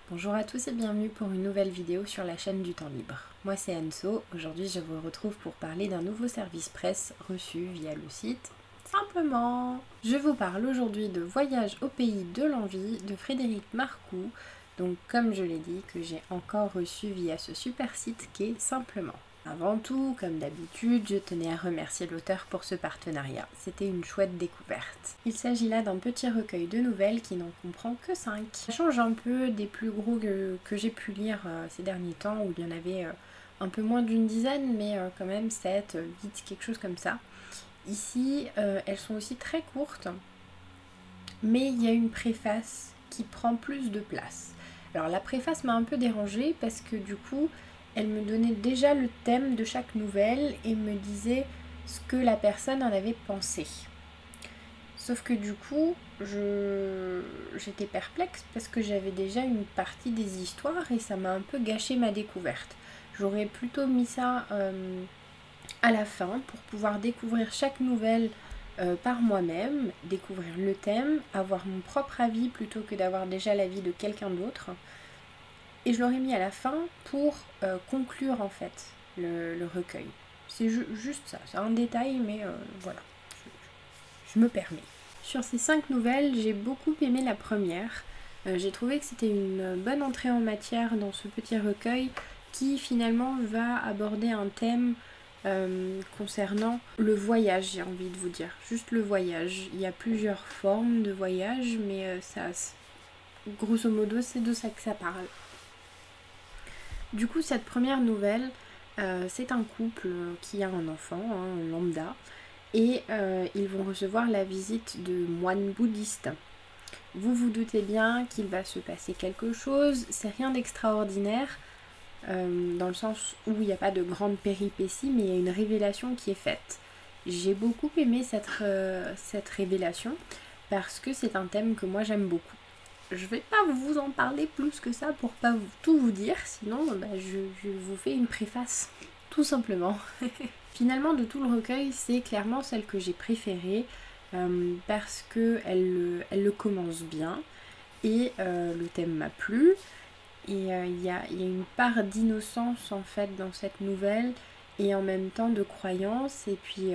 Bonjour à tous et bienvenue pour une nouvelle vidéo sur la chaîne du temps libre. Moi c'est Anso, aujourd'hui je vous retrouve pour parler d'un nouveau service presse reçu via le site Simplement. Je vous parle aujourd'hui de Voyage au pays de l'envie de Frédéric Marcoux, donc comme je l'ai dit que j'ai encore reçu via ce super site qui est Simplement. Avant tout, comme d'habitude, je tenais à remercier l'auteur pour ce partenariat. C'était une chouette découverte. Il s'agit là d'un petit recueil de nouvelles qui n'en comprend que 5. Ça change un peu des plus gros que j'ai pu lire ces derniers temps, où il y en avait un peu moins d'une dizaine, mais quand même 7, 8, quelque chose comme ça. Ici, elles sont aussi très courtes, mais il y a une préface qui prend plus de place. Alors la préface m'a un peu dérangée parce que du coup, elle me donnait déjà le thème de chaque nouvelle et me disait ce que la personne en avait pensé. Sauf que du coup, j'étais perplexe parce que j'avais déjà une partie des histoires et ça m'a un peu gâché ma découverte. J'aurais plutôt mis ça à la fin pour pouvoir découvrir chaque nouvelle par moi-même, découvrir le thème, avoir mon propre avis plutôt que d'avoir déjà l'avis de quelqu'un d'autre. Et je l'aurais mis à la fin pour conclure en fait le recueil. C'est juste ça, c'est un détail, mais voilà, je me permets. Sur ces 5 nouvelles, j'ai beaucoup aimé la première. J'ai trouvé que c'était une bonne entrée en matière dans ce petit recueil qui finalement va aborder un thème concernant le voyage, j'ai envie de vous dire. Juste le voyage. Il y a plusieurs formes de voyage, mais grosso modo, c'est de ça que ça parle. Du coup, cette première nouvelle, c'est un couple qui a un enfant, lambda, et ils vont recevoir la visite de moines bouddhistes. Vous vous doutez bien qu'il va se passer quelque chose, c'est rien d'extraordinaire, dans le sens où il n'y a pas de grande péripétie, mais il y a une révélation qui est faite. J'ai beaucoup aimé cette révélation, parce que c'est un thème que moi j'aime beaucoup. Je vais pas vous en parler plus que ça pour pas tout vous dire, sinon je vous fais une préface, tout simplement. Finalement, de tout le recueil, c'est clairement celle que j'ai préférée parce que elle le commence bien et le thème m'a plu. Et il y a une part d'innocence en fait dans cette nouvelle et en même temps de croyance. Et puis,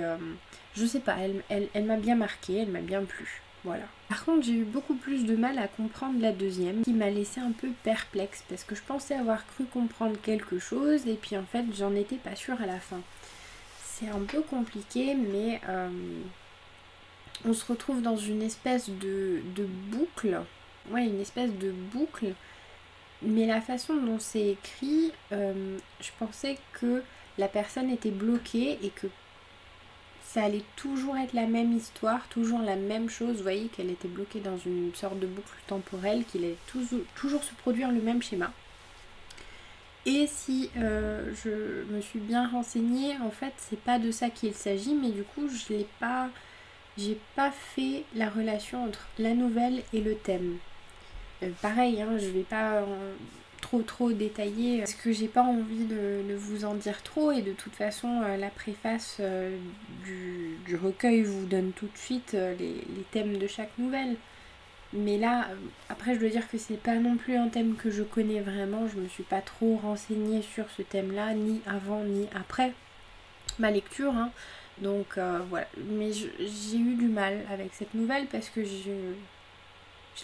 je sais pas, elle m'a bien marquée, elle m'a bien plu. Voilà. Par contre, j'ai eu beaucoup plus de mal à comprendre la deuxième, qui m'a laissé un peu perplexe parce que je pensais avoir cru comprendre quelque chose et puis en fait, j'en étais pas sûre à la fin. C'est un peu compliqué, mais on se retrouve dans une espèce de boucle. Ouais, une espèce de boucle. Mais la façon dont c'est écrit, je pensais que la personne était bloquée et que ça allait toujours être la même histoire, toujours la même chose. Vous voyez qu'elle était bloquée dans une sorte de boucle temporelle, qu'il allait toujours se produire le même schéma. Et si je me suis bien renseignée, en fait, c'est pas de ça qu'il s'agit, mais du coup, j'ai pas fait la relation entre la nouvelle et le thème. Pareil, je vais pas trop détailler parce que j'ai pas envie de vous en dire trop et de toute façon la préface du recueil vous donne tout de suite les thèmes de chaque nouvelle. Mais là, après je dois dire que c'est pas non plus un thème que je connais vraiment, je me suis pas trop renseignée sur ce thème-là, ni avant ni après ma lecture, donc voilà. Mais j'ai eu du mal avec cette nouvelle parce que je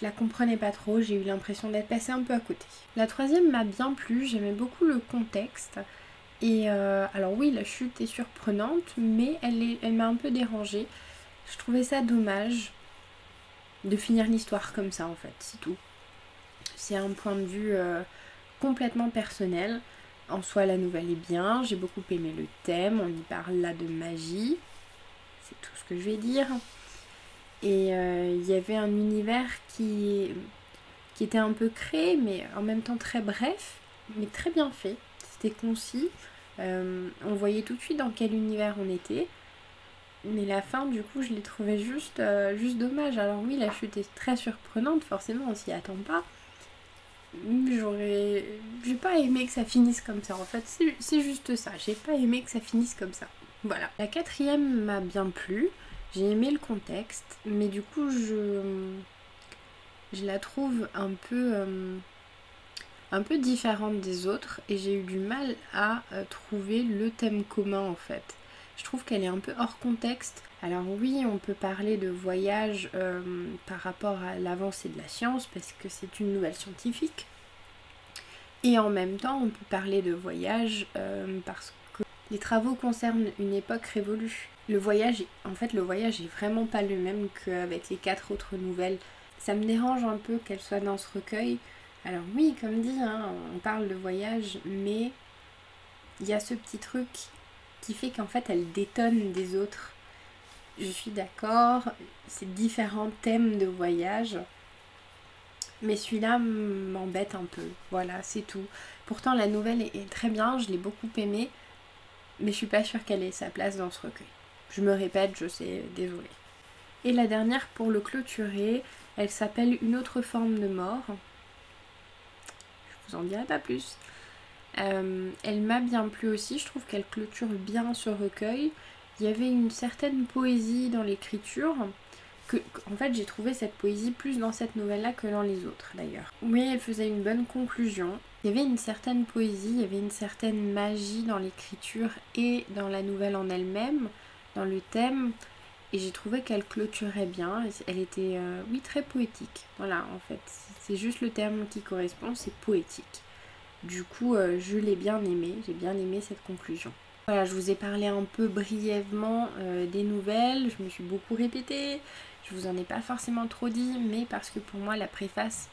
la comprenais pas trop, j'ai eu l'impression d'être passée un peu à côté. La troisième m'a bien plu, j'aimais beaucoup le contexte. Et alors oui, la chute est surprenante, mais elle m'a un peu dérangée. Je trouvais ça dommage de finir l'histoire comme ça en fait, c'est tout. C'est un point de vue complètement personnel. En soi, la nouvelle est bien, j'ai beaucoup aimé le thème, on y parle là de magie. C'est tout ce que je vais dire. Et il y avait un univers qui était un peu créé, mais en même temps très bref, mais très bien fait. C'était concis. On voyait tout de suite dans quel univers on était. Mais la fin, du coup, je l'ai trouvée juste dommage. Alors oui, la chute est très surprenante, forcément, on s'y attend pas. J'ai pas aimé que ça finisse comme ça. En fait, c'est juste ça. J'ai pas aimé que ça finisse comme ça. Voilà. La quatrième m'a bien plu. J'ai aimé le contexte, mais du coup, je la trouve un peu un peu différente des autres et j'ai eu du mal à trouver le thème commun en fait. Je trouve qu'elle est un peu hors contexte. Alors oui, on peut parler de voyage par rapport à l'avancée de la science parce que c'est une nouvelle scientifique. Et en même temps, on peut parler de voyage parce que les travaux concernent une époque révolue. Le voyage est vraiment pas le même qu'avec les 4 autres nouvelles. Ça me dérange un peu qu'elle soit dans ce recueil. Alors oui, comme dit, hein, on parle de voyage, mais il y a ce petit truc qui fait qu'en fait elle détonne des autres. Je suis d'accord, c'est différents thèmes de voyage, mais celui-là m'embête un peu. Voilà, c'est tout. Pourtant la nouvelle est très bien, je l'ai beaucoup aimée, mais je suis pas sûre qu'elle ait sa place dans ce recueil. Je me répète, je sais, désolée. Et la dernière pour le clôturer, elle s'appelle Une autre forme de mort. Je vous en dirai pas plus. Elle m'a bien plu aussi, je trouve qu'elle clôture bien ce recueil. Il y avait une certaine poésie dans l'écriture, en fait j'ai trouvé cette poésie plus dans cette nouvelle-là que dans les autres d'ailleurs. Oui, elle faisait une bonne conclusion. Il y avait une certaine poésie, il y avait une certaine magie dans l'écriture et dans la nouvelle en elle-même, dans le thème. Et j'ai trouvé qu'elle clôturait bien, elle était, oui, très poétique. Voilà, en fait, c'est juste le terme qui correspond, c'est poétique. Du coup, je l'ai bien aimé, j'ai bien aimé cette conclusion. Voilà, je vous ai parlé un peu brièvement des nouvelles, je me suis beaucoup répétée, je vous en ai pas forcément trop dit, mais parce que pour moi la préface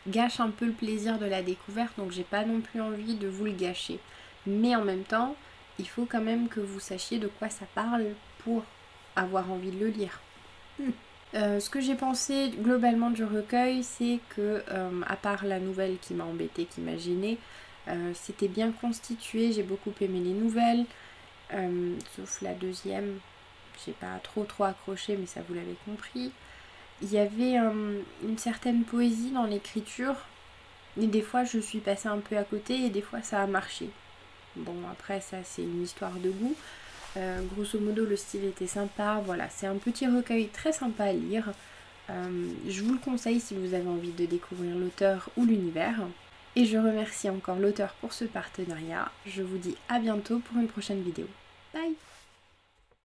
gâche un peu le plaisir de la découverte, donc j'ai pas non plus envie de vous le gâcher. Mais en même temps, il faut quand même que vous sachiez de quoi ça parle pour avoir envie de le lire. Ce que j'ai pensé globalement du recueil, c'est que, à part la nouvelle qui m'a embêtée, qui m'a gênée, c'était bien constitué, j'ai beaucoup aimé les nouvelles, sauf la deuxième, j'ai pas trop accroché, mais ça vous l'avez compris. Il y avait une certaine poésie dans l'écriture, et des fois je suis passée un peu à côté, et des fois ça a marché. Bon, après ça c'est une histoire de goût. Grosso modo le style était sympa, voilà, c'est un petit recueil très sympa à lire. Je vous le conseille si vous avez envie de découvrir l'auteur ou l'univers. Et je remercie encore l'auteur pour ce partenariat. Je vous dis à bientôt pour une prochaine vidéo. Bye!